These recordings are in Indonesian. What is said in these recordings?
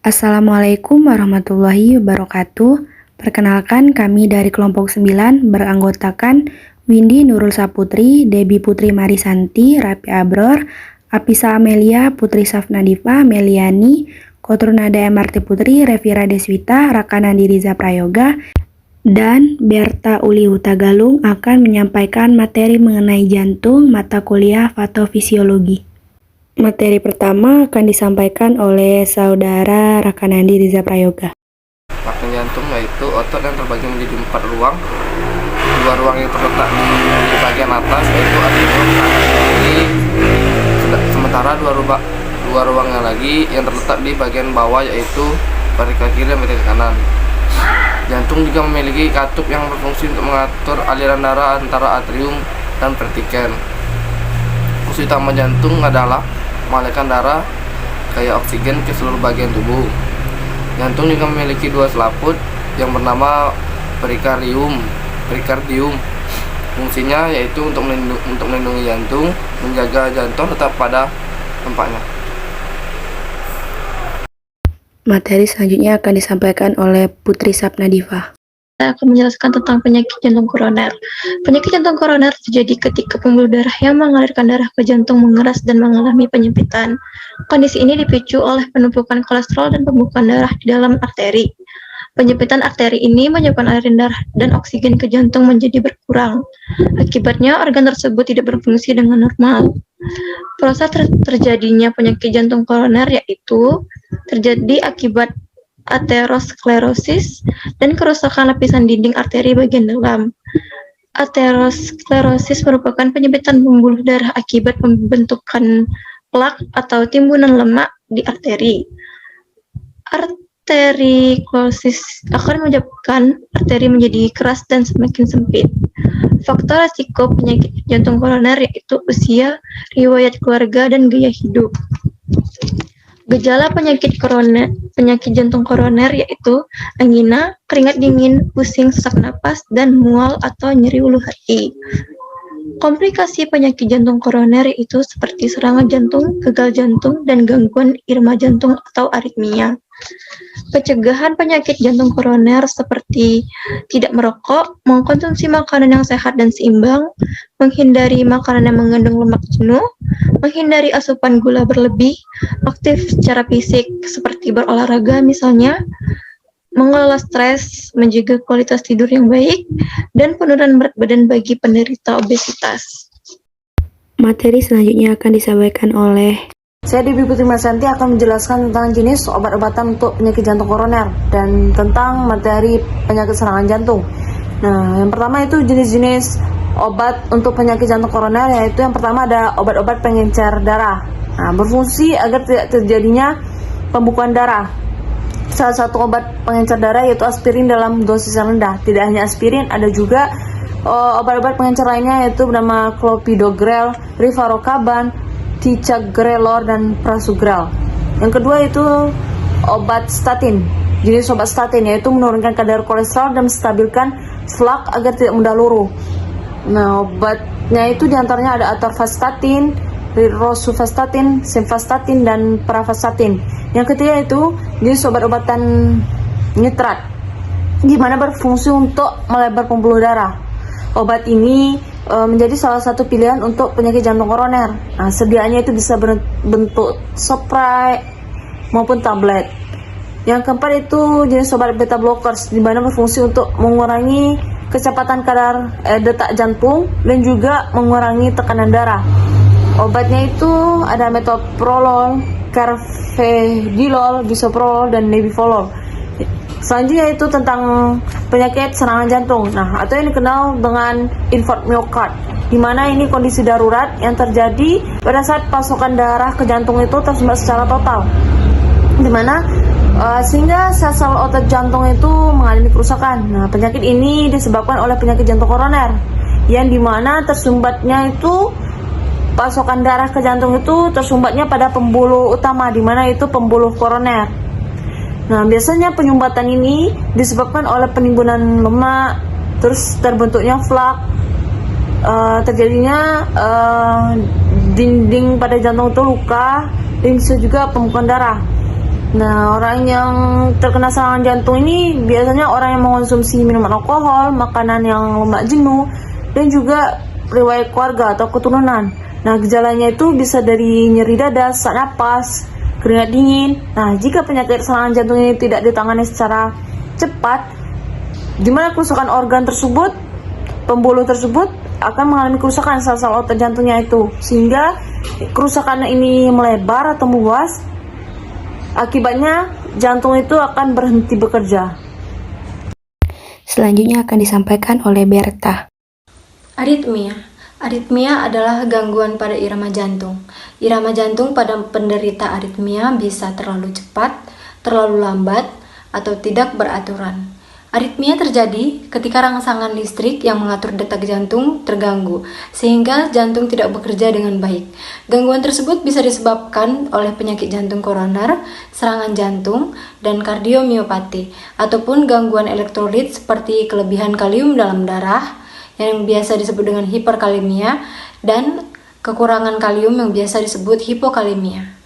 Assalamualaikum warahmatullahi wabarakatuh. Perkenalkan, kami dari kelompok 9 beranggotakan Windy Nurul Saputri, Debbie Putri Marisanti, Rapi Abror, Apisa Amelia, Putri Safnadifa, Meliani, Kotrunada MRT Putri, Revira Deswita, Rakanandi Riza Prayoga, dan Berta Uli Hutagalung akan menyampaikan materi mengenai jantung mata kuliah patofisiologi. Materi pertama akan disampaikan oleh Saudara Rakanandi Riza Prayoga. Organ jantung yaitu otot yang terbagi menjadi 4 ruang. Dua ruang yang terletak di bagian atas yaitu atrium kanan kiri. Sementara dua ruangnya lagi yang terletak di bagian bawah yaitu ventrikel kiri dan ventrikel kanan. Jantung juga memiliki katup yang berfungsi untuk mengatur aliran darah antara atrium dan ventrikel. Fungsi utama jantung adalah mengalirkan darah kayak oksigen ke seluruh bagian tubuh. Jantung juga memiliki dua selaput yang bernama perikardium. Fungsinya yaitu untuk melindungi jantung, menjaga jantung tetap pada tempatnya. Materi selanjutnya akan disampaikan oleh Putri Sapnadifa. Saya akan menjelaskan tentang penyakit jantung koroner. Penyakit jantung koroner terjadi ketika pembuluh darah yang mengalirkan darah ke jantung mengeras dan mengalami penyempitan. Kondisi ini dipicu oleh penumpukan kolesterol dan pembekuan darah di dalam arteri. Penyempitan arteri ini menyebabkan aliran darah dan oksigen ke jantung menjadi berkurang. Akibatnya, organ tersebut tidak berfungsi dengan normal. Proses terjadinya penyakit jantung koroner yaitu terjadi akibat aterosklerosis dan kerusakan lapisan dinding arteri bagian dalam. Aterosklerosis merupakan penyempitan pembuluh darah akibat pembentukan plak atau timbunan lemak di arteri. Arteriosklerosis akan menyebabkan arteri menjadi keras dan semakin sempit. Faktor risiko penyakit jantung koroner yaitu usia, riwayat keluarga, dan gaya hidup. Gejala penyakit jantung koroner yaitu angina, keringat dingin, pusing, sesak napas, dan mual atau nyeri ulu hati. Komplikasi penyakit jantung koroner yaitu seperti serangan jantung, gagal jantung, dan gangguan irama jantung atau aritmia. Pencegahan penyakit jantung koroner seperti tidak merokok, mengkonsumsi makanan yang sehat dan seimbang, menghindari makanan yang mengandung lemak jenuh, menghindari asupan gula berlebih, aktif secara fisik seperti berolahraga misalnya, mengelola stres, menjaga kualitas tidur yang baik, dan penurunan berat badan bagi penderita obesitas. Materi selanjutnya akan disampaikan oleh Saya Debbie Putri Marisanti akan menjelaskan tentang jenis obat-obatan untuk penyakit jantung koroner dan tentang materi penyakit serangan jantung. Nah, yang pertama itu jenis-jenis obat untuk penyakit jantung koroner, yaitu yang pertama ada obat-obat pengencer darah. Nah, berfungsi agar tidak terjadinya pembekuan darah. Salah satu obat pengencer darah yaitu aspirin dalam dosis yang rendah. Tidak hanya aspirin, ada juga obat-obat pengencer lainnya yaitu bernama clopidogrel, rivaroxaban, ticagrelor, dan prasugrel. Yang kedua itu obat statin. Jenis obat statin yaitu menurunkan kadar kolesterol dan menstabilkan flak agar tidak mudah luruh. Nah, obatnya itu diantaranya ada atorvastatin, rosuvastatin, simvastatin, dan pravastatin. Yang ketiga itu jenis obat-obatan nitrat, di mana berfungsi untuk melebar pembuluh darah. Obat ini menjadi salah satu pilihan untuk penyakit jantung koroner. Nah, sediaannya itu bisa berbentuk spray maupun tablet. Yang keempat itu jenis obat beta blockers, di mana berfungsi untuk mengurangi kecepatan kadar detak jantung dan juga mengurangi tekanan darah. Obatnya itu ada metoprolol, carvedilol, bisoprolol, dan nebivolol. Selanjutnya itu tentang penyakit serangan jantung. Nah, atau yang dikenal dengan infark miokard, di mana ini kondisi darurat yang terjadi pada saat pasokan darah ke jantung itu tersumbat secara total, di mana sehingga sel-sel otot jantung itu mengalami kerusakan. Nah, penyakit ini disebabkan oleh penyakit jantung koroner, yang dimana tersumbatnya itu pasokan darah ke jantung itu tersumbatnya pada pembuluh utama, di mana itu pembuluh koroner. Nah, biasanya penyumbatan ini disebabkan oleh penimbunan lemak, terus terbentuknya flak, terjadinya dinding pada jantung itu luka, dan bisa juga pembekuan darah. Nah, orang yang terkena serangan jantung ini biasanya orang yang mengonsumsi minuman alkohol, makanan yang lemak jenuh, dan juga riwayat keluarga atau keturunan. Nah, gejalanya itu bisa dari nyeri dada, sesak napas, keringat dingin. Nah, jika penyakit serangan jantung ini tidak ditangani secara cepat, di mana kerusakan organ tersebut, pembuluh tersebut akan mengalami kerusakan sel-sel otot jantungnya itu, sehingga kerusakan ini melebar atau meluas. Akibatnya jantung itu akan berhenti bekerja. Selanjutnya akan disampaikan oleh Berta. Aritmia. Aritmia adalah gangguan pada irama jantung. Irama jantung pada penderita aritmia bisa terlalu cepat, terlalu lambat, atau tidak beraturan. Aritmia terjadi ketika rangsangan listrik yang mengatur detak jantung terganggu, sehingga jantung tidak bekerja dengan baik. Gangguan tersebut bisa disebabkan oleh penyakit jantung koroner, serangan jantung, dan kardiomiopati, ataupun gangguan elektrolit seperti kelebihan kalium dalam darah, yang biasa disebut dengan hiperkalemia, dan kekurangan kalium yang biasa disebut hipokalemia.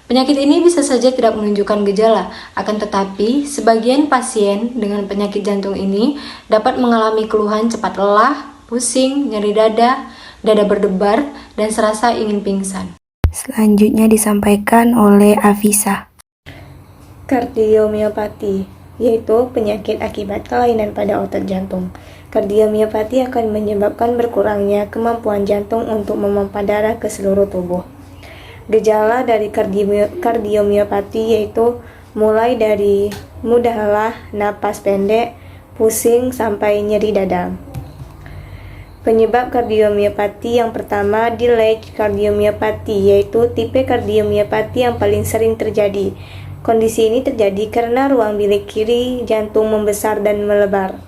Penyakit ini bisa saja tidak menunjukkan gejala, akan tetapi sebagian pasien dengan penyakit jantung ini dapat mengalami keluhan cepat lelah, pusing, nyeri dada berdebar, dan serasa ingin pingsan. Selanjutnya disampaikan oleh Afisa. Kardiomiopati, yaitu penyakit akibat kelainan pada otot jantung. Kardiomiopati akan menyebabkan berkurangnya kemampuan jantung untuk memompa darah ke seluruh tubuh. Gejala dari kardiomiopati yaitu mulai dari mudah lelah, napas pendek, pusing, sampai nyeri dada. Penyebab kardiomiopati yang pertama, delayed kardiomiopati, yaitu tipe kardiomiopati yang paling sering terjadi. Kondisi ini terjadi karena ruang bilik kiri jantung membesar dan melebar.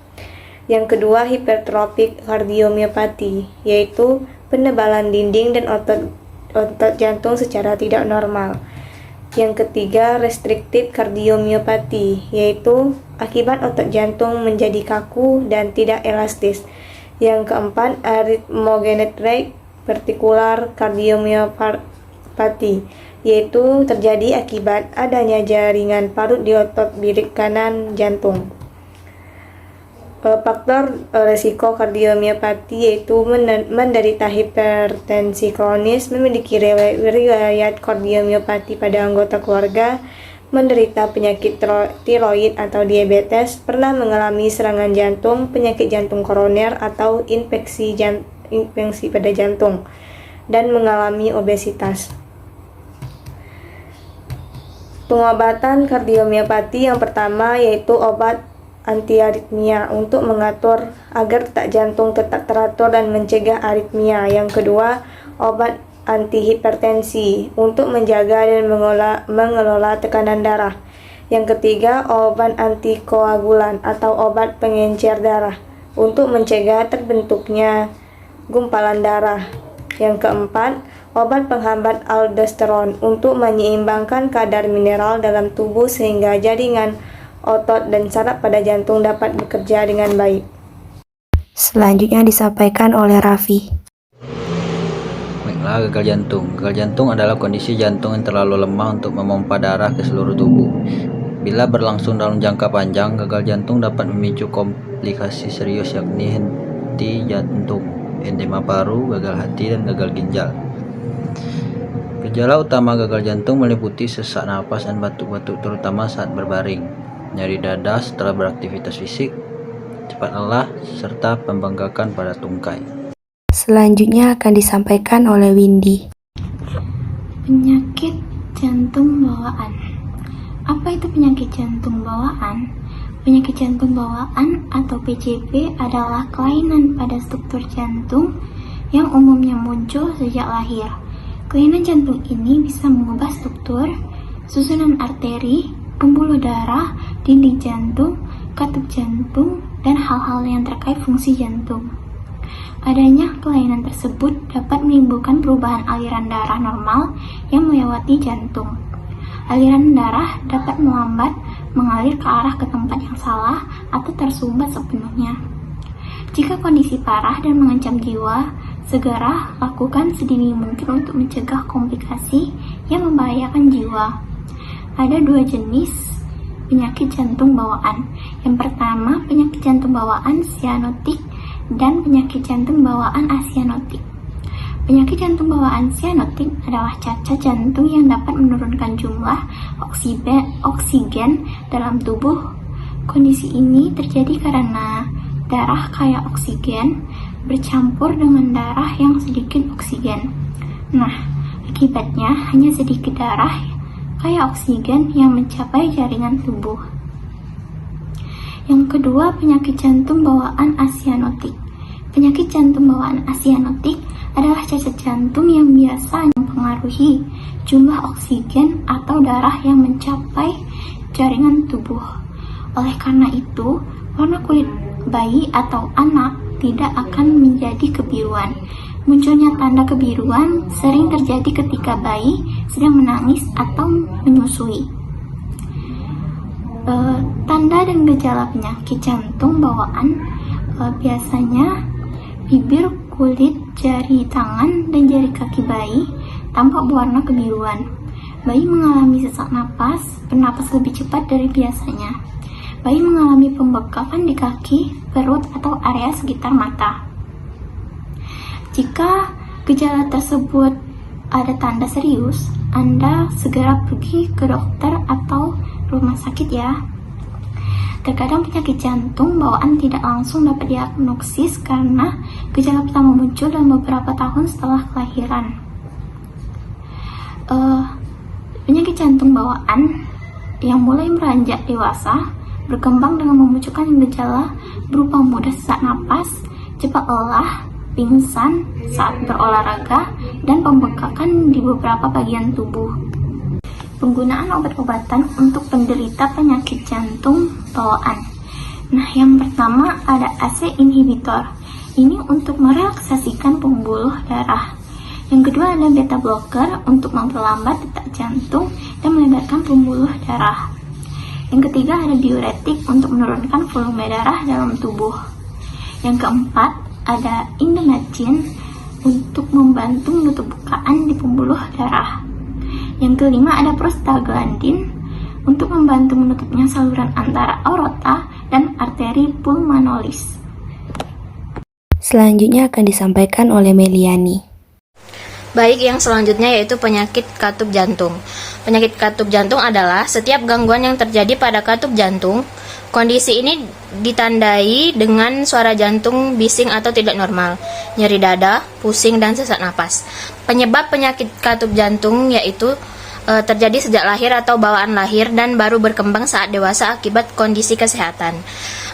Yang kedua, hipertropik kardiomiopati, yaitu penebalan dinding dan otot jantung secara tidak normal. Yang ketiga, restrictive kardiomiopati, yaitu akibat otot jantung menjadi kaku dan tidak elastis. Yang keempat, arrhythmogenic particular kardiomiopati, yaitu terjadi akibat adanya jaringan parut di otot bilik kanan jantung. Faktor resiko kardiomiopati yaitu menderita hipertensi kronis, memiliki riwayat kardiomiopati pada anggota keluarga, menderita penyakit tiroid atau diabetes, pernah mengalami serangan jantung, penyakit jantung koroner atau infeksi pada jantung, dan mengalami obesitas. Pengobatan kardiomiopati yang pertama yaitu obat antiaritmia untuk mengatur agar detak jantung tetap teratur dan mencegah aritmia. Yang kedua, obat antihipertensi untuk menjaga dan mengelola tekanan darah. Yang ketiga, obat antikoagulan atau obat pengencer darah untuk mencegah terbentuknya gumpalan darah. Yang keempat, obat penghambat aldosteron untuk menyeimbangkan kadar mineral dalam tubuh sehingga jaringan otot dan saraf pada jantung dapat bekerja dengan baik. Selanjutnya disampaikan oleh Raffi. Baiklah, gagal jantung. Gagal jantung adalah kondisi jantung yang terlalu lemah untuk memompa darah ke seluruh tubuh. Bila berlangsung dalam jangka panjang, gagal jantung dapat memicu komplikasi serius yakni henti jantung, edema paru, gagal hati, dan gagal ginjal. Gejala utama gagal jantung meliputi sesak napas dan batuk-batuk terutama saat berbaring, nyeri dada setelah beraktivitas fisik, cepat lelah, serta pembengkakan pada tungkai. Selanjutnya akan disampaikan oleh Windy. Penyakit jantung bawaan. Apa itu penyakit jantung bawaan? Penyakit jantung bawaan atau PJB adalah kelainan pada struktur jantung yang umumnya muncul sejak lahir. Kelainan jantung ini bisa mengubah struktur, susunan arteri, pembuluh darah, dinding jantung, katup jantung, dan hal-hal yang terkait fungsi jantung. Adanya kelainan tersebut dapat menimbulkan perubahan aliran darah normal yang melewati jantung. Aliran darah dapat melambat, mengalir ke arah ke tempat yang salah, atau tersumbat sepenuhnya. Jika kondisi parah dan mengancam jiwa, segera lakukan sedini mungkin untuk mencegah komplikasi yang membahayakan jiwa. ada 2 jenis penyakit jantung bawaan. Yang pertama, penyakit jantung bawaan sianotik dan penyakit jantung bawaan asianotik. Penyakit jantung bawaan sianotik adalah cacat jantung yang dapat menurunkan jumlah oksigen dalam tubuh. Kondisi ini terjadi karena darah kaya oksigen bercampur dengan darah yang sedikit oksigen. Nah, akibatnya hanya sedikit darah kaya oksigen yang mencapai jaringan tubuh. Yang kedua, penyakit jantung bawaan asianotik. Penyakit jantung bawaan asianotik adalah cacat jantung yang biasa mempengaruhi jumlah oksigen atau darah yang mencapai jaringan tubuh. Oleh karena itu, warna kulit bayi atau anak tidak akan menjadi kebiruan. Munculnya tanda kebiruan sering terjadi ketika bayi sedang menangis atau menyusui. Tanda dan gejala penyakit jantung bawaan biasanya bibir, kulit, jari tangan, dan jari kaki bayi tampak berwarna kebiruan. Bayi mengalami sesak napas, bernapas lebih cepat dari biasanya. Bayi mengalami pembekakan di kaki, perut, atau area sekitar mata. Jika gejala tersebut ada tanda serius, Anda segera pergi ke dokter atau rumah sakit ya. Terkadang penyakit jantung bawaan tidak langsung dapat diagnosis karena gejala pertama muncul dalam beberapa tahun setelah kelahiran. Penyakit jantung bawaan yang mulai beranjak dewasa berkembang dengan memunculkan gejala berupa mudah sesak napas, cepat lelah, pingsan saat berolahraga, dan pembekakan di beberapa bagian tubuh. Penggunaan obat-obatan untuk penderita penyakit jantung bawaan. Nah, yang pertama ada ACE inhibitor. Ini untuk merelaksasikan pembuluh darah. Yang kedua ada beta blocker untuk memperlambat detak jantung dan melebarkan pembuluh darah. Yang ketiga ada diuretik untuk menurunkan volume darah dalam tubuh. Yang keempat ada indomethacin untuk membantu menutup bukaan di pembuluh darah. Yang kelima ada prostaglandin untuk membantu menutupnya saluran antara aorta dan arteri pulmonalis. Selanjutnya akan disampaikan oleh Meliani. Baik, yang selanjutnya yaitu penyakit katup jantung. Penyakit katup jantung adalah setiap gangguan yang terjadi pada katup jantung. Kondisi ini ditandai dengan suara jantung bising atau tidak normal, nyeri dada, pusing, dan sesak napas. Penyebab penyakit katup jantung yaitu terjadi sejak lahir atau bawaan lahir dan baru berkembang saat dewasa akibat kondisi kesehatan.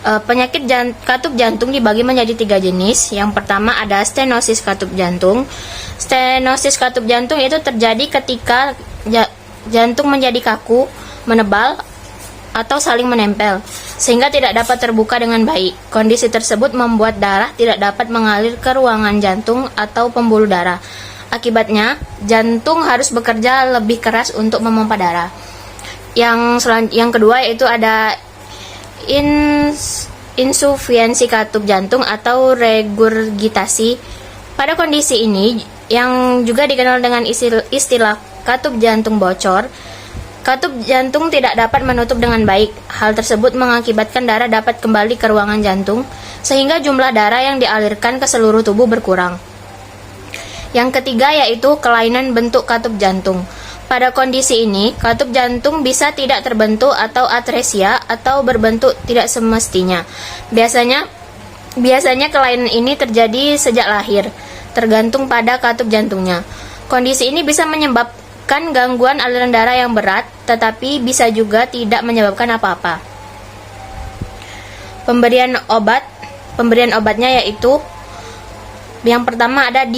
Penyakit katup jantung dibagi menjadi 3 jenis. Yang pertama ada stenosis katup jantung. Stenosis katup jantung itu terjadi ketika jantung menjadi kaku, menebal, atau saling menempel, sehingga tidak dapat terbuka dengan baik. Kondisi tersebut membuat darah tidak dapat mengalir ke ruangan jantung atau pembuluh darah. Akibatnya, jantung harus bekerja lebih keras untuk memompa darah. Yang kedua yaitu ada insufiensi katup jantung atau regurgitasi. Pada kondisi ini, yang juga dikenal dengan istilah katup jantung bocor, katup jantung tidak dapat menutup dengan baik. Hal tersebut mengakibatkan darah dapat kembali ke ruangan jantung, sehingga jumlah darah yang dialirkan ke seluruh tubuh berkurang. Yang ketiga yaitu kelainan bentuk katup jantung. Pada kondisi ini, katup jantung bisa tidak terbentuk atau atresia atau berbentuk tidak semestinya. Biasanya kelainan ini terjadi sejak lahir, tergantung pada katup jantungnya. Kondisi ini bisa menyebabkan gangguan aliran darah yang berat, tetapi bisa juga tidak menyebabkan apa-apa. Pemberian obatnya yaitu yang pertama ada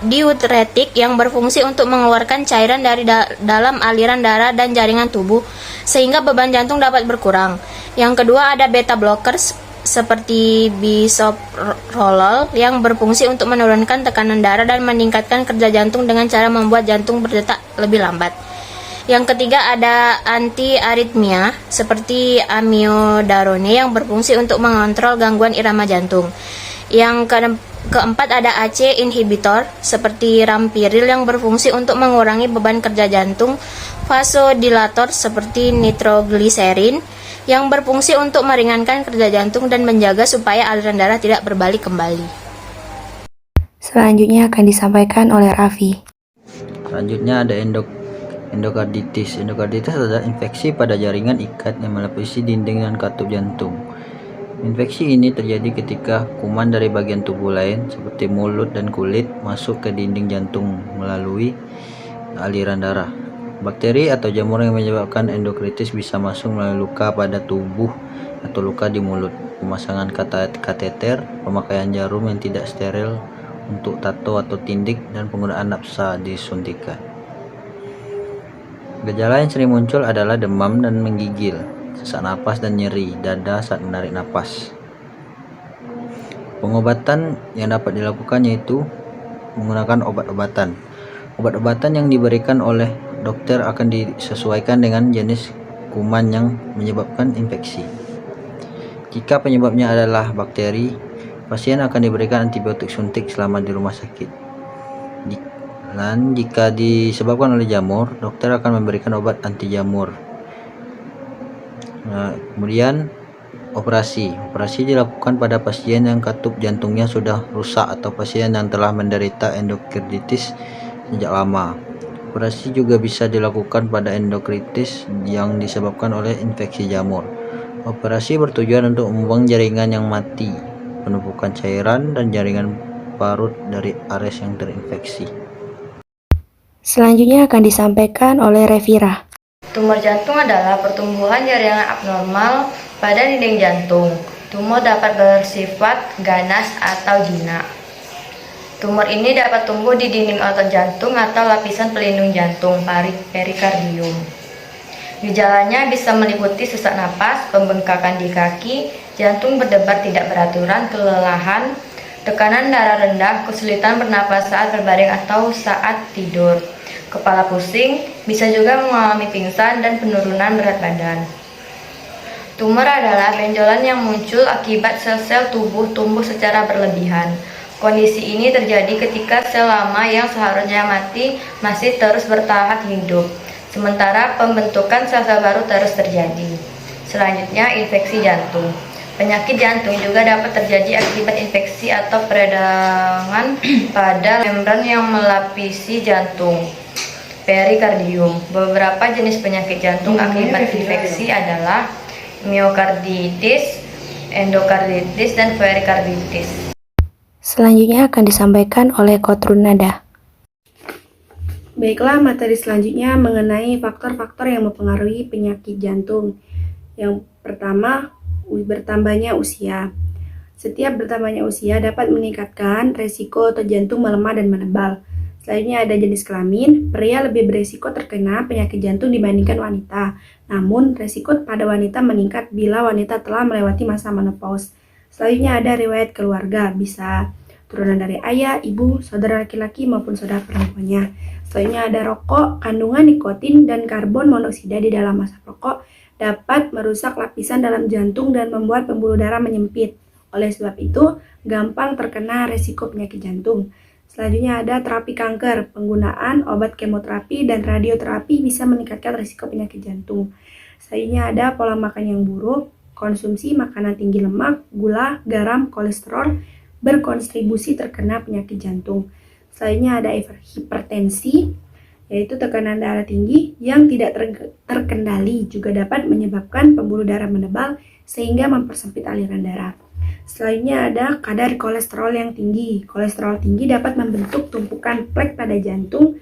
diuretik yang berfungsi untuk mengeluarkan cairan dari dalam aliran darah dan jaringan tubuh sehingga beban jantung dapat berkurang. Yang kedua ada beta blockers seperti bisoprolol yang berfungsi untuk menurunkan tekanan darah dan meningkatkan kerja jantung dengan cara membuat jantung berdetak lebih lambat. Yang ketiga ada anti-aritmia seperti amiodarone yang berfungsi untuk mengontrol gangguan irama jantung. Yang keempat ada ACE inhibitor seperti rampiril yang berfungsi untuk mengurangi beban kerja jantung, vasodilator seperti nitrogliserin yang berfungsi untuk meringankan kerja jantung dan menjaga supaya aliran darah tidak berbalik kembali. Selanjutnya akan disampaikan oleh Raffi. Selanjutnya ada endokarditis. Endokarditis adalah infeksi pada jaringan ikat yang melapisi dinding dan katup jantung. Infeksi ini terjadi ketika kuman dari bagian tubuh lain seperti mulut dan kulit masuk ke dinding jantung melalui aliran darah. Bakteri atau jamur yang menyebabkan endokritis bisa masuk melalui luka pada tubuh atau luka di mulut, pemasangan kateter, pemakaian jarum yang tidak steril untuk tato atau tindik, dan penggunaan napsa disuntikan. Gejala yang sering muncul adalah demam dan menggigil, sesak napas dan nyeri dada saat menarik napas. Pengobatan yang dapat dilakukan yaitu menggunakan obat-obatan. Obat-obatan yang diberikan oleh dokter akan disesuaikan dengan jenis kuman yang menyebabkan infeksi. Jika penyebabnya adalah bakteri, pasien akan diberikan antibiotik suntik selama di rumah sakit. Dan jika disebabkan oleh jamur, dokter akan memberikan obat anti jamur. Kemudian operasi dilakukan pada pasien yang katup jantungnya sudah rusak atau pasien yang telah menderita endokarditis sejak lama. Operasi juga bisa dilakukan pada endokritis yang disebabkan oleh infeksi jamur. Operasi bertujuan untuk membuang jaringan yang mati, penumpukan cairan, dan jaringan parut dari ares yang terinfeksi. Selanjutnya akan disampaikan oleh Revira. Tumor jantung adalah pertumbuhan jaringan abnormal pada dinding jantung. Tumor dapat bersifat ganas atau jinak. Tumor ini dapat tumbuh di dinding otot jantung atau lapisan pelindung jantung perikardium. Gejalanya bisa meliputi sesak napas, pembengkakan di kaki, jantung berdebar tidak beraturan, kelelahan, tekanan darah rendah, kesulitan bernapas saat berbaring atau saat tidur, kepala pusing, bisa juga mengalami pingsan dan penurunan berat badan. Tumor adalah benjolan yang muncul akibat sel-sel tubuh tumbuh secara berlebihan. Kondisi ini terjadi ketika sel lama yang seharusnya mati masih terus bertahan hidup, sementara pembentukan sel-sel baru terus terjadi. Selanjutnya, infeksi jantung. Penyakit jantung juga dapat terjadi akibat infeksi atau peradangan pada membran yang melapisi jantung, perikardium. Beberapa jenis penyakit jantung akibat infeksi adalah miokarditis, endokarditis, dan perikarditis. Selanjutnya akan disampaikan oleh Kotrun Nada. Baiklah, materi selanjutnya mengenai faktor-faktor yang mempengaruhi penyakit jantung. Yang pertama, bertambahnya usia. Setiap bertambahnya usia dapat meningkatkan resiko otot jantung melemah dan menebal. Selanjutnya ada jenis kelamin. Pria lebih beresiko terkena penyakit jantung dibandingkan wanita. Namun, resiko pada wanita meningkat bila wanita telah melewati masa menopause. Selanjutnya ada riwayat keluarga, bisa turunan dari ayah, ibu, saudara laki-laki maupun saudara perempuannya. Selanjutnya ada rokok, kandungan nikotin dan karbon monoksida di dalam asap rokok dapat merusak lapisan dalam jantung dan membuat pembuluh darah menyempit. Oleh sebab itu, gampang terkena resiko penyakit jantung. Selanjutnya ada terapi kanker, penggunaan obat kemoterapi dan radioterapi bisa meningkatkan resiko penyakit jantung. Selanjutnya ada pola makan yang buruk, konsumsi makanan tinggi lemak, gula, garam, kolesterol berkontribusi terkena penyakit jantung. Selanjutnya ada hipertensi, yaitu tekanan darah tinggi yang tidak terkendali juga dapat menyebabkan pembuluh darah menebal sehingga mempersempit aliran darah. Selanjutnya ada kadar kolesterol yang tinggi. Kolesterol tinggi dapat membentuk tumpukan plak pada jantung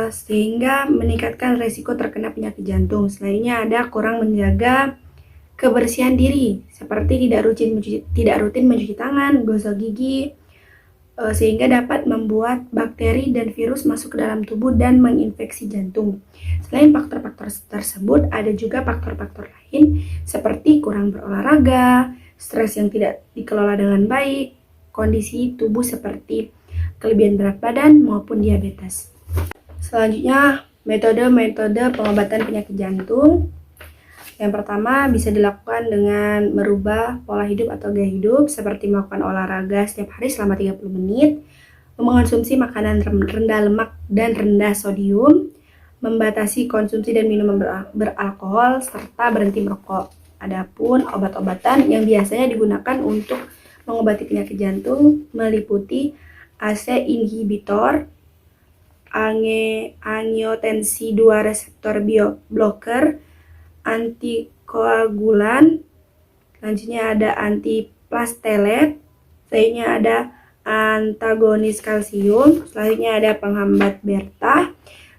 sehingga meningkatkan resiko terkena penyakit jantung. Selanjutnya ada kurang menjaga kebersihan diri, seperti tidak rutin mencuci tangan, gosok gigi, sehingga dapat membuat bakteri dan virus masuk ke dalam tubuh dan menginfeksi jantung. Selain faktor-faktor tersebut, ada juga faktor-faktor lain seperti kurang berolahraga, stres yang tidak dikelola dengan baik, kondisi tubuh seperti kelebihan berat badan maupun diabetes. Selanjutnya, metode-metode pengobatan penyakit jantung. Yang pertama bisa dilakukan dengan merubah pola hidup atau gaya hidup seperti melakukan olahraga setiap hari selama 30 menit, mengonsumsi makanan rendah lemak dan rendah sodium, membatasi konsumsi dan minuman beralkohol, serta berhenti merokok. Adapun obat-obatan yang biasanya digunakan untuk mengobati penyakit jantung meliputi ACE inhibitor, angiotensin 2 reseptor blocker, antikoagulan, selanjutnya ada antiplastelet, selanjutnya ada antagonis kalsium, selanjutnya ada penghambat beta,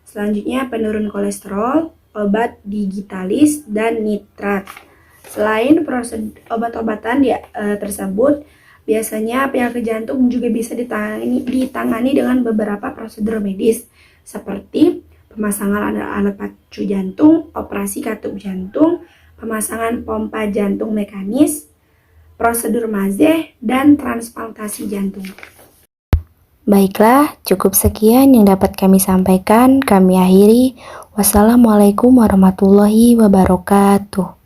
selanjutnya penurun kolesterol, obat digitalis, dan nitrat. Selain obat-obatan tersebut, biasanya penyakit jantung juga bisa ditangani dengan beberapa prosedur medis seperti pemasangan alat pacu jantung, operasi katup jantung, pemasangan pompa jantung mekanis, prosedur Mazeh, dan transplantasi jantung. Baiklah, cukup sekian yang dapat kami sampaikan. Kami akhiri. Wassalamualaikum warahmatullahi wabarakatuh.